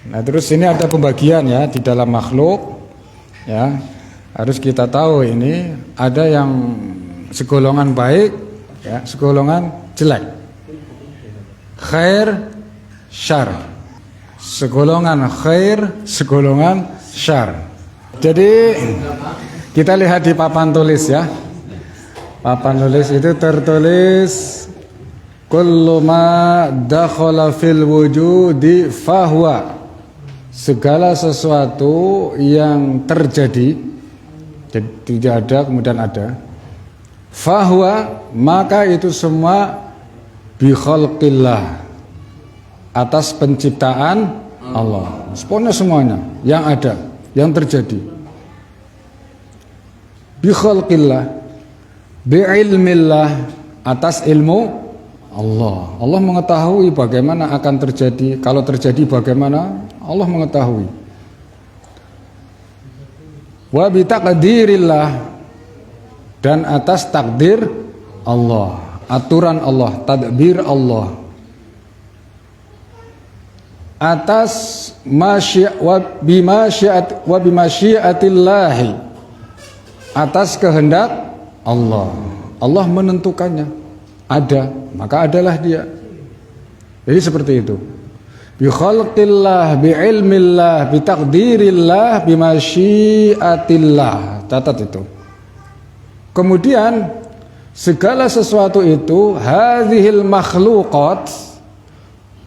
Nah, terus ini ada pembagian ya di dalam makhluk ya. Harus kita tahu ini ada yang segolongan baik ya, segolongan jelek. Khair, syar. Segolongan khair, segolongan syar. Jadi kita lihat di papan tulis ya. Papan tulis itu tertulis kullu ma dakhala fil wujudi fahuwa. Segala sesuatu yang terjadi, jadi tidak ada kemudian ada, fahuwa, maka itu semua bi khalqillah, atas penciptaan Allah. Semuanya yang ada, yang terjadi. Bi khalqillah, bi ilmillah, atas ilmu Allah. Allah mengetahui bagaimana akan terjadi. Kalau terjadi bagaimana, Allah mengetahui. Wa bi taqdirillah, dan atas takdir Allah, aturan Allah, tadbir Allah. Atas wa bimasyiatillah, atas kehendak Allah. Allah menentukannya. Ada, maka adalah dia. Jadi seperti itu. Bi khalqillah, bi ilmillah, bi taqdirillah, bi masyiatillah. Catat itu. Kemudian segala sesuatu itu, hadhil makhluqat,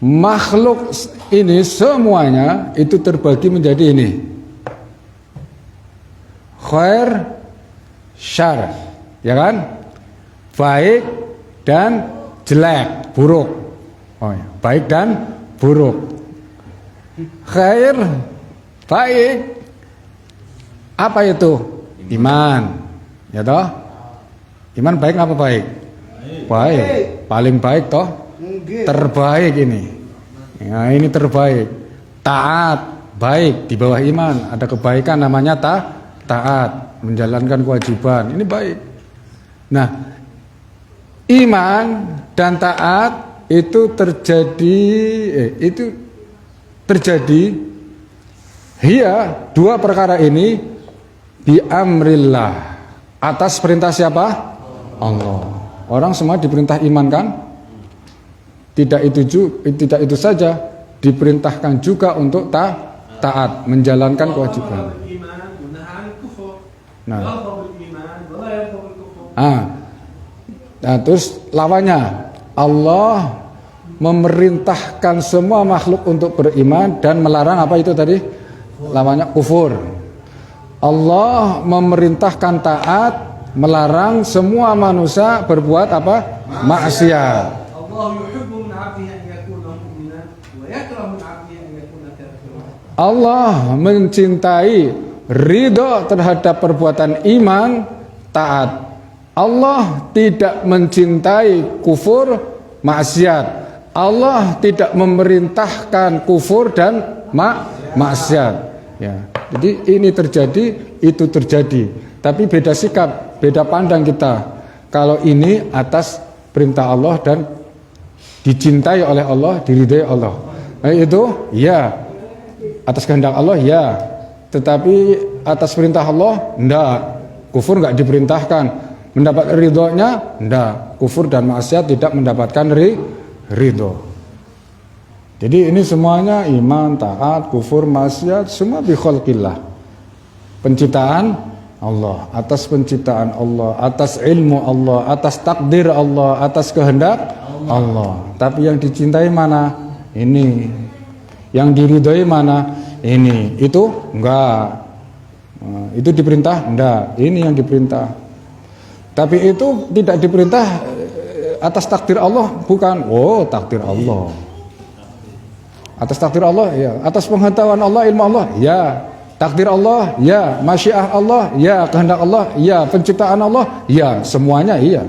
makhluk ini semuanya itu terbagi menjadi ini. Khair, syar, ya kan? Baik dan jelek, buruk. Oh ya, baik dan buruk. Khair, baik. Apa itu? Iman. Ya toh? Iman baik apa baik? Baik. Paling baik toh? Terbaik ini. Ya, ini terbaik. Taat, baik, di bawah iman. Ada kebaikan namanya taat, menjalankan kewajiban. Ini baik. Nah, iman dan taat itu terjadi hiya, dua perkara ini bi amrillah, atas perintah siapa? Allah. Orang semua diperintah iman kan? Tidak itu saja, diperintahkan juga untuk taat, menjalankan kewajiban. Nah, terus lawannya, Allah memerintahkan semua makhluk untuk beriman dan melarang apa itu tadi? Lawannya kufur. Allah memerintahkan taat, melarang semua manusia berbuat apa? Maksiat. Allah mencintai, ridho terhadap perbuatan iman, taat. Allah tidak mencintai kufur, maksiat. Allah tidak memerintahkan kufur dan maksiat. Ya, jadi ini terjadi, itu terjadi. Tapi beda sikap, beda pandang kita. Kalau ini atas perintah Allah dan dicintai oleh Allah, diridhai Allah. Nah, itu ya atas kehendak Allah ya. Tetapi atas perintah Allah enggak. Kufur enggak diperintahkan. Mendapat ridhonya enggak. Kufur dan maksiat tidak mendapatkan ridho. Jadi ini semuanya iman, taat, kufur, maksiat semua bi khalqillah. Penciptaan Allah, atas penciptaan Allah, atas ilmu Allah, atas takdir Allah, atas kehendak Allah. Tapi yang dicintai mana? Ini. Yang diridhoi mana? Ini. Itu enggak. Itu diperintah? Enggak. Ini yang diperintah. Tapi itu tidak diperintah atas takdir Allah, bukan. Oh, takdir Allah. Atas takdir Allah, ya. Atas pengetahuan Allah, ilmu Allah, ya. Takdir Allah, ya. Masyiah Allah, ya. Kehendak Allah, ya. Penciptaan Allah, ya. Semuanya iya.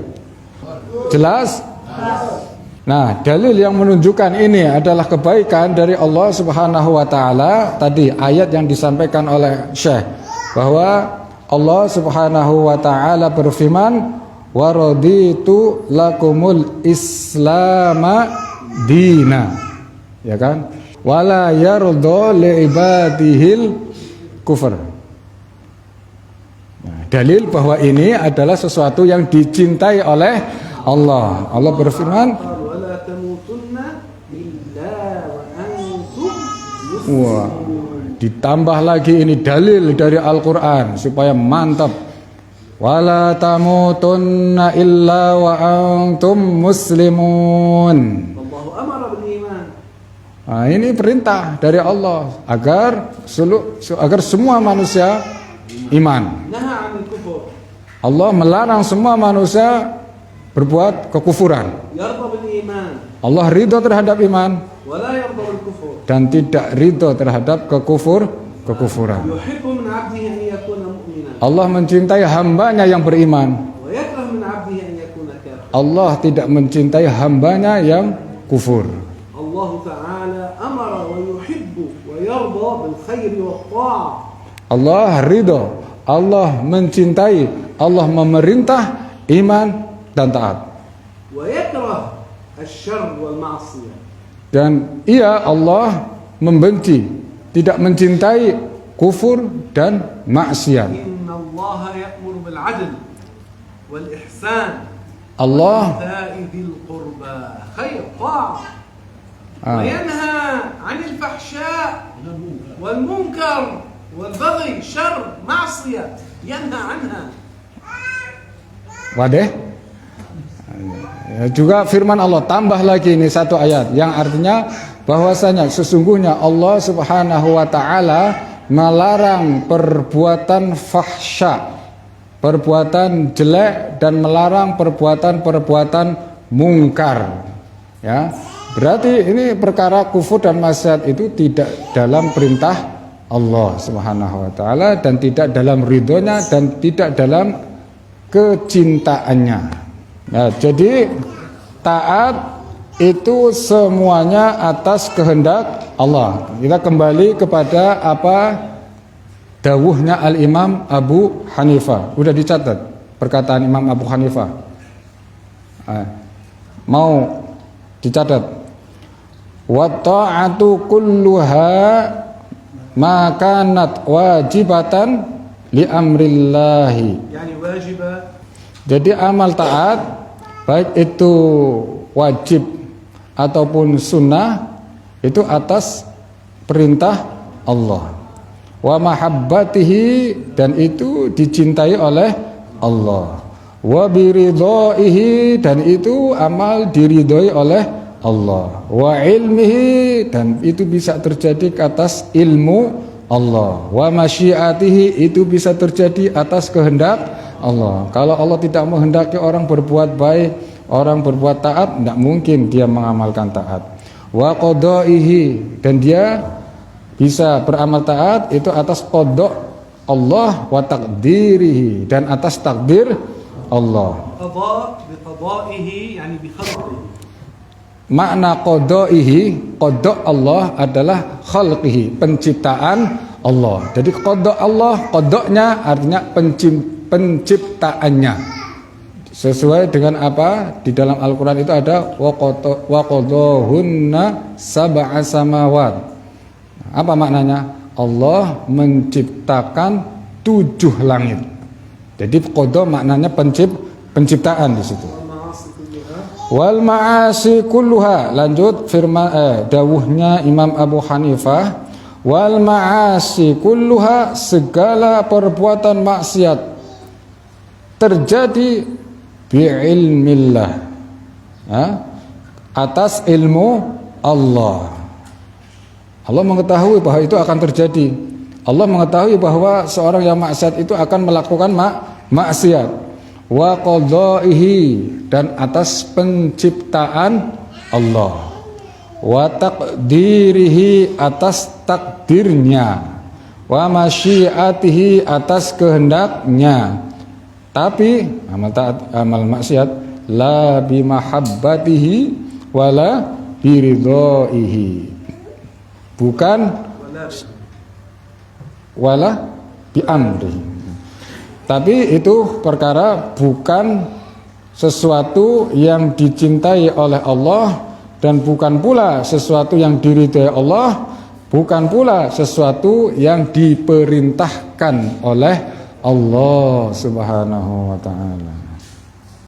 Jelas? Nah, dalil yang menunjukkan ini adalah kebaikan dari Allah Subhanahu wa taala. Tadi ayat yang disampaikan oleh Syekh bahwa Allah Subhanahu wa taala berfirman, "Wa raditu lakumul islama dina." Ya kan? wala yarda li'ibadihil kufur. Nah, dalil bahwa ini adalah sesuatu yang dicintai oleh Allah. Allah berfirman, wala tamutunna illa wa antum wah, muslimun. ditambah lagi ini dalil dari Al-Qur'an supaya mantap. Wala tamutunna illa wa antum muslimun. Allah amara bil iman. Nah, ini perintah dari Allah agar semua manusia iman. Naha 'anil kufur. Allah melarang semua manusia berbuat kekufuran. Yarda bil iman. Allah ridho terhadap iman Wala yarda bil kufur. dan tidak ridho terhadap kekufuran. Yuhibbu min 'abdihi an yakuna mu'minan. Allah mencintai hambanya yang beriman. Wa yakrah min 'abdihi an yakuna kafiran. Allah tidak mencintai hambanya yang kufur. Allah Ta'ala amara wa yuhibbu wa yarda bil khairi wa ta'ah. Allah ridho, Allah mencintai, Allah memerintah iman dan taat. Wa yakrah asy-syarr wal ma'siyah. Dan ia Allah membenci, tidak mencintai kufur dan maksiat. Inna Allah ya'muru bil 'adl wal ihsan Allah وإيتاء ذي القربى خير طاعة وينهى عن الفحشاء والمنكر والبغي شر معصية ينهى عنها. Wadah. Juga firman Allah tambah lagi ini satu ayat yang artinya bahwasanya sesungguhnya Allah Subhanahu wa taala melarang perbuatan fahsya, perbuatan jelek, dan melarang perbuatan-perbuatan mungkar. Ya, berarti ini perkara kufur dan maksiat itu tidak dalam perintah Allah Subhanahu wa taala dan tidak dalam ridhonya dan tidak dalam kecintaannya. Nah, jadi taat itu semuanya atas kehendak Allah. Kita kembali kepada apa dawuhnya Al-Imam Abu Hanifah. Udah dicatat perkataan Imam Abu Hanifah. Mau dicatat. Wa ta'atu kulluha ma kanat wajibatan li amrillahi. يعني واجبة. Jadi amal taat baik itu wajib ataupun sunnah itu atas perintah Allah. Wa mahabbatihi, dan itu dicintai oleh Allah. Wa biridaihi, dan itu amal diridhoi oleh Allah. Wa ilmihi, dan itu bisa terjadi atas ilmu Allah. Wa masyiatihi, itu bisa terjadi atas kehendak Allah. Kalau Allah tidak menghendaki orang berbuat baik, orang berbuat taat, tidak mungkin dia mengamalkan taat. Wa qadaihi, dan dia bisa beramal taat itu atas qada Allah, wa taqdirihi, dan atas takdir Allah. قضاء بقضائه يعني بخلقه. Makna qadaihi, qada Allah adalah khalqihi, penciptaan Allah. Jadi qada Allah, qadanya artinya penciptaannya. Sesuai dengan apa di dalam Al-Qur'an itu ada wa qadahunna sab'a samawat. Apa maknanya? Allah menciptakan 7 langit. Jadi qada maknanya penciptaan di situ. Wal ma'asi kulluha. Lanjut firman dawuhnya Imam Abu Hanifah, wal ma'asi kulluha, segala perbuatan maksiat terjadi bi'ilmillah, atas ilmu Allah. Allah mengetahui bahwa itu akan terjadi. Allah mengetahui bahwa seorang yang maksiat itu akan melakukan maksiat. Wa qadaihi, dan atas penciptaan Allah. Wa taqdirihi, atas takdirnya. Wa masyiatihi, atas kehendaknya. Tapi amal maksiat la bimahabbatihi wala biridaihi, bukan wala biamri. Tapi itu perkara bukan sesuatu yang dicintai oleh Allah dan bukan pula sesuatu yang diridhai Allah, bukan pula sesuatu yang diperintahkan oleh Allah Subhanahu wa taala.